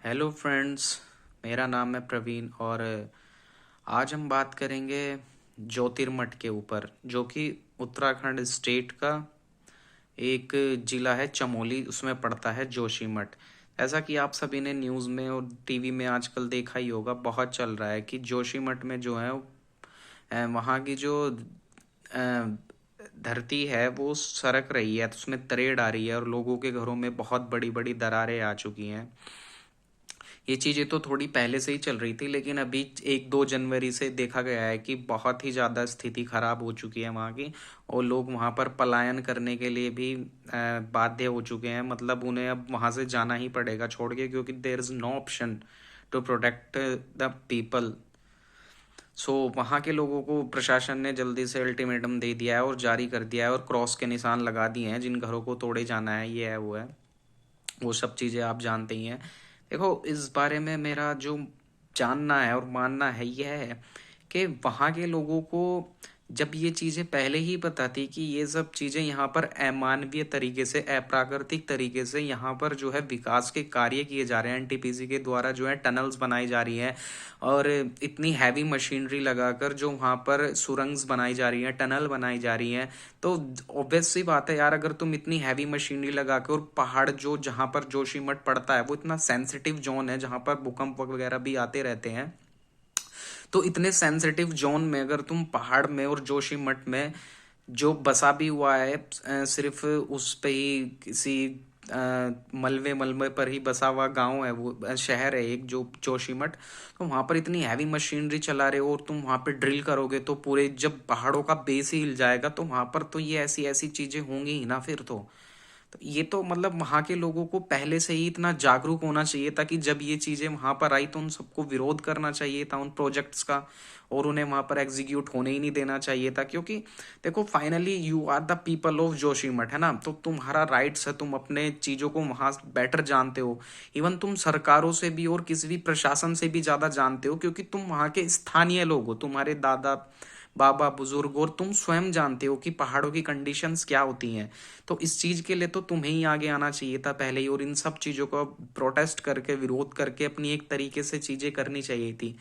Hello friends. मेरा नाम है प्रवीण और आज हम बात करेंगे ज्योतिर्मठ के ऊपर, जो कि उत्तराखंड स्टेट का एक जिला है चमोली, उसमें पड़ता है जोशीमठ। ऐसा कि आप सभी ने न्यूज़ में और टीवी में आजकल देखा ही होगा, बहुत चल रहा है कि जोशीमठ में जो है वहाँ की जो धरती है वो सरक रही है, तो उसमें तरेड़ आ रही है और लोगों के घरों में बहुत बड़ी बड़ी दरारें आ चुकी हैं। ये चीज़ें तो थोड़ी पहले से ही चल रही थी, लेकिन अभी 1-2 जनवरी से देखा गया है कि बहुत ही ज़्यादा स्थिति खराब हो चुकी है वहाँ की। और लोग वहाँ पर पलायन करने के लिए भी बाध्य हो चुके हैं। मतलब उन्हें अब वहाँ से जाना ही पड़ेगा छोड़ के, क्योंकि there is no option to protect the people. So वहाँ के लोगों को प्रशासन ने जल्दी से अल्टीमेटम दे दिया है और जारी कर दिया है और क्रॉस के निशान लगा दिए हैं जिन घरों को तोड़े जाना है, ये है वो है, वो सब चीज़ें आप जानते ही हैं। देखो, इस बारे में मेरा जो जानना है और मानना है यह है कि वहाँ के लोगों को जब ये चीज़ें पहले ही पता थी कि ये सब चीज़ें यहाँ पर अमानवीय तरीके से, अप्राकृतिक तरीके से यहाँ पर जो है विकास के कार्य किए जा रहे हैं, एनटीपीसी के द्वारा जो है टनल्स बनाई जा रही हैं और इतनी हैवी मशीनरी लगाकर जो वहाँ पर सुरंग्स बनाई जा रही हैं, टनल बनाई जा रही हैं, तो ऑब्वियस सी बात है यार, अगर तुम इतनी हैवी मशीनरी लगा के, और पहाड़ जो जहाँ पर जोशीमठ पड़ता है वो इतना सेंसिटिव जोन है जहाँ पर भूकंप वगैरह भी आते रहते हैं, तो इतने सेंसिटिव जोन में अगर तुम पहाड़ में और जोशीमठ में जो बसा भी हुआ है सिर्फ उस पे ही किसी मलबे मलबे पर ही बसा हुआ गांव है, वो शहर है एक जो जोशीमठ, तो वहां पर इतनी हैवी मशीनरी चला रहे हो और तुम वहां पे ड्रिल करोगे तो पूरे जब पहाड़ों का बेस ही हिल जाएगा, तो वहां पर तो ये ऐसी ऐसी चीजें होंगी ही ना फिर तो ये तो मतलब वहाँ के लोगों को पहले से ही इतना जागरूक होना चाहिए था कि जब ये चीज़ें वहाँ पर आई तो उन सबको विरोध करना चाहिए था उन प्रोजेक्ट्स का, और उन्हें वहाँ पर एग्जीक्यूट होने ही नहीं देना चाहिए था। क्योंकि देखो, finally you are the people of Joshimath, है ना, तो तुम्हारा राइट्स है, तुम अपने चीज़ों को वहाँ बेटर जानते हो। इवन तुम सरकारों से भी और किसी भी प्रशासन से भी ज़्यादा जानते हो, क्योंकि तुम वहाँ के स्थानीय लोग हो, तुम्हारे दादा बाबा बुजुर्ग और तुम स्वयं जानते हो कि पहाड़ों की कंडीशंस क्या होती हैं। तो इस चीज के लिए तो तुम्हें ही आगे आना चाहिए था पहले ही, और इन सब चीजों को प्रोटेस्ट करके, विरोध करके अपनी एक तरीके से चीजें करनी चाहिए थी।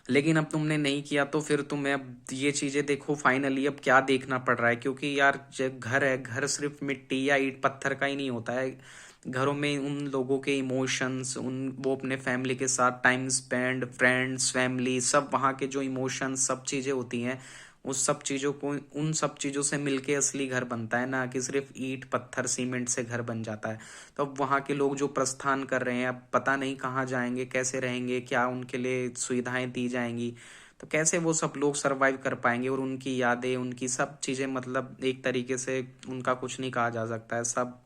लेकिन अब तुमने नहीं किया, तो फिर तुम्हें अब ये चीजें देखो, फाइनली अब क्या देखना पड़ रहा है। क्योंकि यार जब घर है, घर सिर्फ मिट्टी या ईंट पत्थर का ही नहीं होता है। घरों में उन लोगों के इमोशंस, उन वो अपने फैमिली के साथ टाइम स्पेंड, फ्रेंड्स, फैमिली, सब वहाँ के जो इमोशंस, सब चीजें होती हैं, उस सब चीजों को, उन सब चीजों से मिलके असली घर बनता है, ना कि सिर्फ ईंट पत्थर सीमेंट से घर बन जाता है। तो अब वहाँ के लोग जो प्रस्थान कर रहे हैं, अब पता नहीं कहाँ जाएंगे, कैसे रहेंगे, क्या उनके लिए सुविधाएं दी जाएंगी, तो कैसे वो सब लोग सरवाइव कर पाएंगे, और उनकी यादें, उनकी सब चीज़ें, मतलब एक तरीके से उनका कुछ नहीं कहा जा सकता है, सब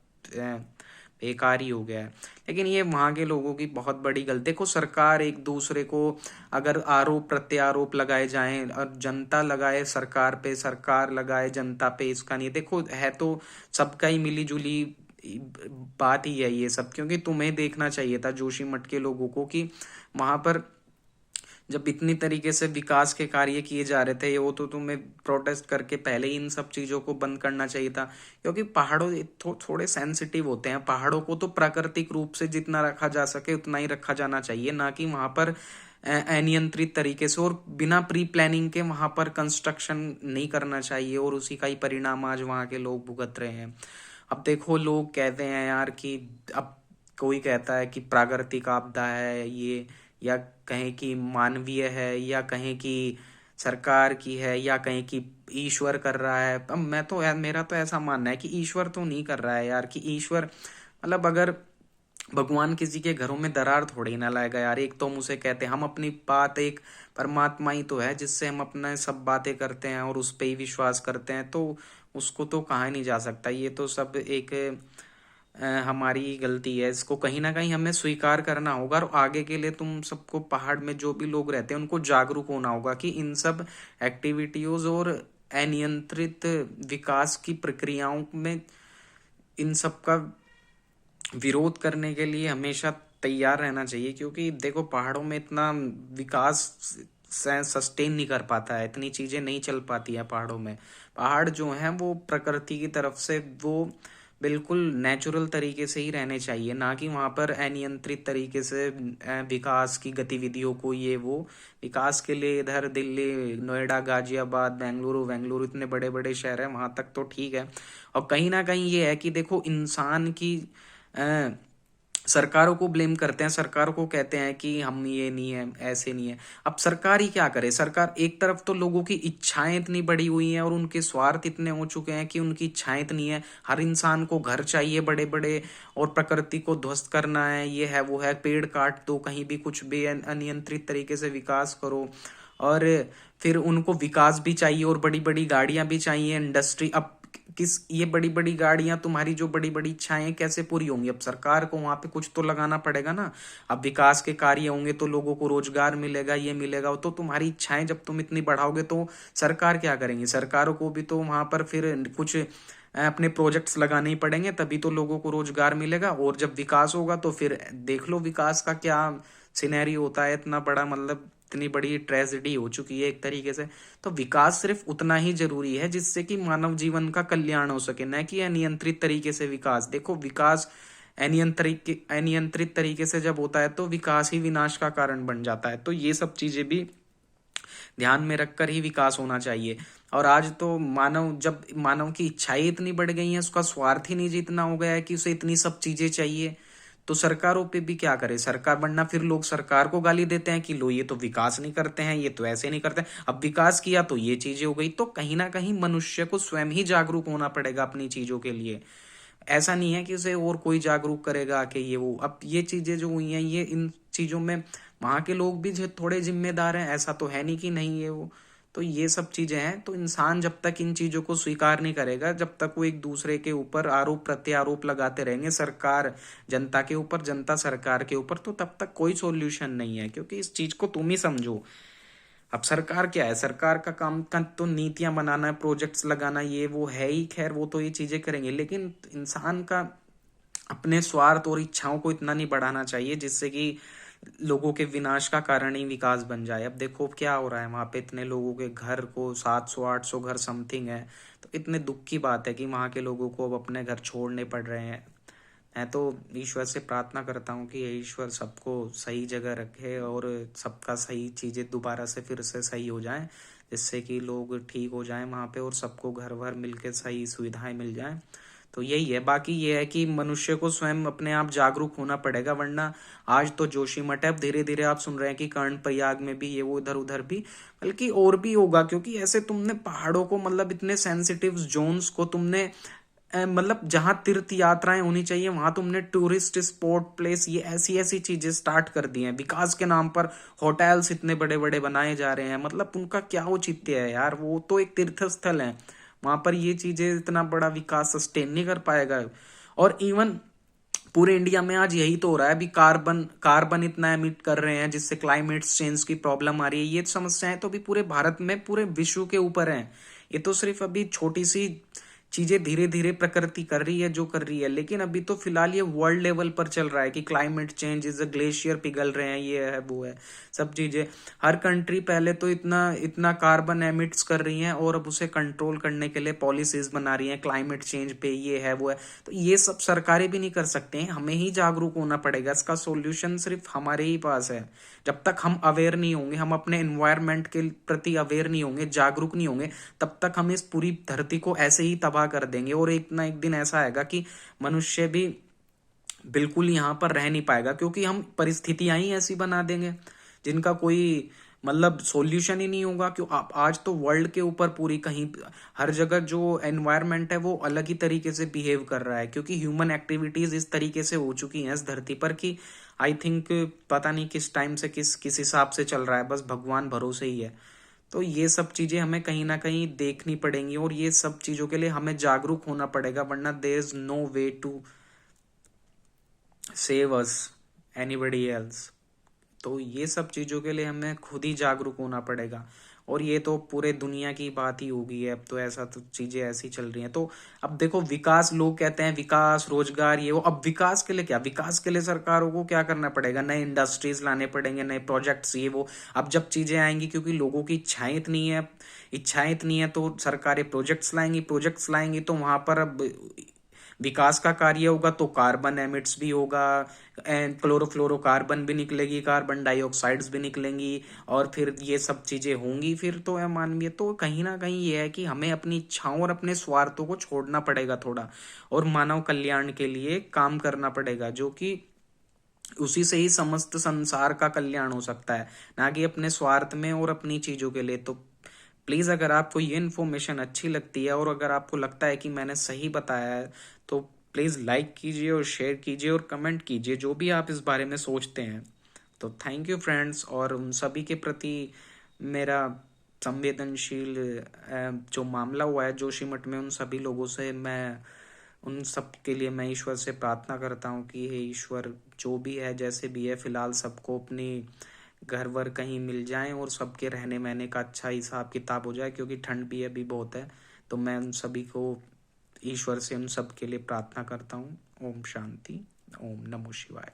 बेकार ही हो गया है। लेकिन ये वहाँ के लोगों की बहुत बड़ी गलती। देखो, सरकार एक दूसरे को अगर आरोप प्रत्यारोप लगाए जाएं और जनता लगाए सरकार पे, सरकार लगाए जनता पे, इसका नहीं, देखो है तो सबका ही मिली जुली बात ही है ये सब। क्योंकि तुम्हें देखना चाहिए था जोशीमठ के लोगों को कि वहां पर जब इतनी तरीके से विकास के कार्य किए जा रहे थे, वो तो तुम्हें प्रोटेस्ट करके पहले ही इन सब चीजों को बंद करना चाहिए था। क्योंकि पहाड़ों थोड़े सेंसिटिव होते हैं, पहाड़ों को तो प्राकृतिक रूप से जितना रखा जा सके उतना ही रखा जाना चाहिए, ना कि वहां पर अनियंत्रित तरीके से और बिना प्री प्लानिंग के वहां पर कंस्ट्रक्शन नहीं करना चाहिए, और उसी का ही परिणाम आज वहां के लोग भुगत रहे हैं। अब देखो, लोग कहते हैं यार कि अब कोई कहता है कि प्राकृतिक आपदा है ये, या कहें कि मानवीय है, या कहें कि सरकार की है, या कहें कि ईश्वर कर रहा है। अब मैं तो यार, मेरा तो ऐसा मानना है कि ईश्वर तो नहीं कर रहा है यार। कि ईश्वर मतलब अगर भगवान किसी के घरों में दरार थोड़ी ना लाएगा यार। एक तो हम उसे कहते हैं, हम अपनी बात, एक परमात्मा ही तो है जिससे हम अपना सब बातें करते हैं और उस पे ही विश्वास करते हैं, तो उसको तो कहा नहीं जा सकता। ये तो सब एक हमारी ही गलती है, इसको कहीं ना कहीं हमें स्वीकार करना होगा। और आगे के लिए तुम सबको, पहाड़ में जो भी लोग रहते हैं, उनको जागरूक होना होगा कि इन सब एक्टिविटीज और अनियंत्रित विकास की प्रक्रियाओं में इन सब का विरोध करने के लिए हमेशा तैयार रहना चाहिए। क्योंकि देखो, पहाड़ों में इतना विकास सस्टेन नहीं कर पाता है, इतनी चीजें नहीं चल पाती है पहाड़ों में। पहाड़ जो है वो प्रकृति की तरफ से वो बिल्कुल नेचुरल तरीके से ही रहने चाहिए, ना कि वहाँ पर अनियंत्रित तरीके से विकास की गतिविधियों को ये वो। विकास के लिए इधर दिल्ली, नोएडा, गाजियाबाद, बेंगलुरु वेंगलुरु इतने बड़े बड़े शहर हैं, वहाँ तक तो ठीक है। और कहीं ना कहीं ये है कि देखो इंसान की अ, सरकारों को ब्लेम करते हैं, सरकारों को कहते हैं कि हम ये नहीं है, ऐसे नहीं है। अब सरकार ही क्या करे? सरकार एक तरफ तो लोगों की इच्छाएं इतनी बढ़ी हुई हैं और उनके स्वार्थ इतने हो चुके हैं कि उनकी इच्छाएं इतनी है, हर इंसान को घर चाहिए बड़े बड़े, और प्रकृति को ध्वस्त करना है, ये है वो है, पेड़ काट दो, कहीं भी कुछ भी अनियंत्रित तरीके से विकास करो। और फिर उनको विकास भी चाहिए और बड़ी बड़ी गाड़ियां भी चाहिए, इंडस्ट्री। अब किस ये बड़ी बड़ी गाड़ियां, तुम्हारी जो बड़ी बड़ी इच्छाएं कैसे पूरी होंगी? अब सरकार को वहां पे कुछ तो लगाना पड़ेगा ना। अब विकास के कार्य होंगे तो लोगों को रोजगार मिलेगा, ये मिलेगा, तो तुम्हारी इच्छाएं जब तुम इतनी बढ़ाओगे तो सरकार क्या करेंगी? सरकारों को भी तो वहां पर फिर कुछ अपने प्रोजेक्ट्स लगाने ही पड़ेंगे, तभी तो लोगों को रोजगार मिलेगा। और जब विकास होगा तो फिर देख लो विकास का क्या सिनेरियो होता है, इतना बड़ा, मतलब इतनी बड़ी ट्रेजेडी हो चुकी है एक तरीके से। तो विकास सिर्फ उतना ही जरूरी है जिससे कि मानव जीवन का कल्याण हो सके, न कि अनियंत्रित तरीके से विकास। देखो विकास अनियंत्रित तरीके से जब होता है तो विकास ही विनाश का कारण बन जाता है। तो ये सब चीजें भी ध्यान में रखकर ही विकास होना चाहिए। और आज तो जब मानव की इच्छाएं इतनी बढ़ गई हैं, उसका स्वार्थ ही नहीं इतना हो गया है कि उसे इतनी सब चीजें चाहिए, तो सरकारों पे भी क्या करे सरकार? बनना फिर लोग सरकार को गाली देते हैं कि लो ये तो विकास नहीं करते हैं, ये तो ऐसे नहीं करते हैं। अब विकास किया तो ये चीजें हो गई। तो कहीं ना कहीं मनुष्य को स्वयं ही जागरूक होना पड़ेगा अपनी चीजों के लिए। ऐसा नहीं है कि उसे और कोई जागरूक करेगा कि ये वो। अब ये चीजें जो हुई हैं, ये इन चीजों में वहां के लोग भी थोड़े जिम्मेदार हैं, ऐसा तो है नहीं कि नहीं है वो। तो ये सब चीजें हैं। तो इंसान जब तक इन चीजों को स्वीकार नहीं करेगा, जब तक वो एक दूसरे के ऊपर आरोप प्रत्यारोप लगाते रहेंगे, सरकार जनता के ऊपर, जनता सरकार के ऊपर, तो तब तक कोई सॉल्यूशन नहीं है। क्योंकि इस चीज को तुम ही समझो। अब सरकार क्या है? सरकार का काम का तो नीतियां बनाना है, प्रोजेक्ट्स लगाना, ये वो है ही। खैर वो तो ये चीजें करेंगे, लेकिन इंसान का अपने स्वार्थ और इच्छाओं को इतना नहीं बढ़ाना चाहिए जिससे कि लोगों के विनाश का कारण ही विकास बन जाए। अब देखो क्या हो रहा है वहां पे, इतने लोगों के घर को 700 800 घर समथिंग है। तो इतने दुख की बात है कि वहां के लोगों को अब अपने घर छोड़ने पड़ रहे हैं। मैं तो ईश्वर से प्रार्थना करता हूँ कि ये ईश्वर सबको सही जगह रखे और सबका सही चीजें दोबारा से फिर से सही हो जाएं, जिससे कि लोग ठीक हो जाएं वहां पे और सबको घर भर मिलके सही सुविधाएं मिल जाएं। तो यही है। बाकी ये है कि मनुष्य को स्वयं अपने आप जागरूक होना पड़ेगा, वरना आज तो जोशीमठ है, अब धीरे धीरे आप सुन रहे हैं कि कर्णप्रयाग में भी ये वो, इधर उधर भी, बल्कि और भी होगा। क्योंकि ऐसे तुमने पहाड़ों को, मतलब इतने सेंसिटिव जोन्स को तुमने मतलब जहां तीर्थ यात्राएं होनी चाहिए वहां तुमने टूरिस्ट स्पॉट प्लेस, ये ऐसी ऐसी चीजें स्टार्ट कर दी हैं विकास के नाम पर। होटल्स इतने बड़े बड़े बनाए जा रहे हैं, मतलब उनका क्या औचित्य है यार? वो तो एक तीर्थ स्थल है, वहां पर ये चीजें इतना बड़ा विकास सस्टेन नहीं कर पाएगा। और इवन पूरे इंडिया में आज यही तो हो रहा है। अभी कार्बन कार्बन इतना एमिट कर रहे हैं जिससे क्लाइमेट चेंज की प्रॉब्लम आ रही है। ये समस्याएं तो अभी पूरे भारत में, पूरे विश्व के ऊपर हैं। ये तो सिर्फ अभी छोटी सी चीजें धीरे धीरे प्रकृति कर रही है जो कर रही है, लेकिन अभी तो फिलहाल ये वर्ल्ड लेवल पर चल रहा है कि क्लाइमेट चेंज इज, ग्लेशियर पिघल रहे हैं, ये है वो है, सब चीजें। हर कंट्री पहले तो इतना इतना कार्बन एमिट्स कर रही हैं और अब उसे कंट्रोल करने के लिए पॉलिसीज बना रही हैं क्लाइमेट चेंज पे, ये है वो है। तो ये सब सरकारें भी नहीं कर सकते हैं, हमें ही जागरूक होना पड़ेगा। इसका सॉल्यूशन सिर्फ हमारे ही पास है। जब तक हम अवेयर नहीं होंगे, हम अपने एनवायरनमेंट के प्रति अवेयर नहीं होंगे, जागरूक नहीं होंगे, तब तक हम इस पूरी धरती को ऐसे ही तबाह कर देंगे। और एक ना एक दिन ऐसा आएगा कि मनुष्य भी बिल्कुल यहाँ पर रह नहीं पाएगा, क्योंकि हम परिस्थितियां ही ऐसी बना देंगे जिनका कोई मतलब सॉल्यूशन ही नहीं होगा। क्यों आप आज तो वर्ल्ड के ऊपर पूरी कहीं हर जगह जो एनवायरनमेंट है वो अलग ही तरीके से बिहेव कर रहा है, क्योंकि ह्यूमन एक्टिविटीज इस तरीके से हो चुकी हैं इस धरती पर कि आई थिंक पता नहीं किस टाइम से किस किस हिसाब से चल रहा है, बस भगवान भरोसे ही है। तो ये सब चीजें हमें कहीं ना कहीं देखनी पड़ेंगी और ये सब चीजों के लिए हमें जागरूक होना पड़ेगा, वरना there is no way to save us anybody else. तो ये सब चीजों के लिए हमें खुद ही जागरूक होना पड़ेगा। और ये तो पूरे दुनिया की बात ही होगी अब तो, ऐसा तो चीजें ऐसी चल रही हैं। तो अब देखो विकास, लोग कहते हैं विकास रोजगार ये वो, अब विकास के लिए क्या? विकास के लिए सरकारों को क्या करना पड़ेगा? नए इंडस्ट्रीज लाने पड़ेंगे, नए प्रोजेक्ट्स ये वो। अब जब चीजें आएंगी, क्योंकि लोगों की इच्छाएं इतनी है तो सरकारें प्रोजेक्ट्स लाएंगी, प्रोजेक्ट्स लाएंगी तो वहां पर अब विकास का कार्य होगा तो कार्बन एमिट्स भी होगा, एंड क्लोरोफ्लोरोकार्बन भी निकलेगी, कार्बन डाइऑक्साइड्स भी निकलेंगी, और फिर ये सब चीजें होंगी। फिर तो है मानवीय तो कहीं ना कहीं ये है कि हमें अपनी इच्छाओं और अपने स्वार्थों को छोड़ना पड़ेगा थोड़ा, और मानव कल्याण के लिए काम करना पड़ेगा, जो कि उसी से ही समस्त संसार का कल्याण हो सकता है, ना कि अपने स्वार्थ में और अपनी चीजों के लिए। तो प्लीज अगर आपको ये इन्फॉर्मेशन अच्छी लगती है और अगर आपको लगता है कि मैंने सही बताया है, तो प्लीज लाइक कीजिए और शेयर कीजिए और कमेंट कीजिए जो भी आप इस बारे में सोचते हैं। तो थैंक यू फ्रेंड्स, और उन सभी के प्रति मेरा संवेदनशील जो मामला हुआ है जोशीमठ में, उन सभी लोगों से मैं, उन सब के लिए मैं ईश्वर से प्रार्थना करता हूँ कि हे ईश्वर, जो भी है जैसे भी है फिलहाल सबको अपनी घर वर कहीं मिल जाएं और सबके रहने महने का अच्छा हिसाब किताब हो जाए, क्योंकि ठंड भी अभी बहुत है। तो मैं उन सभी को ईश्वर से उन सब के लिए प्रार्थना करता हूँ। ओम शांति। ओम नमो शिवाय।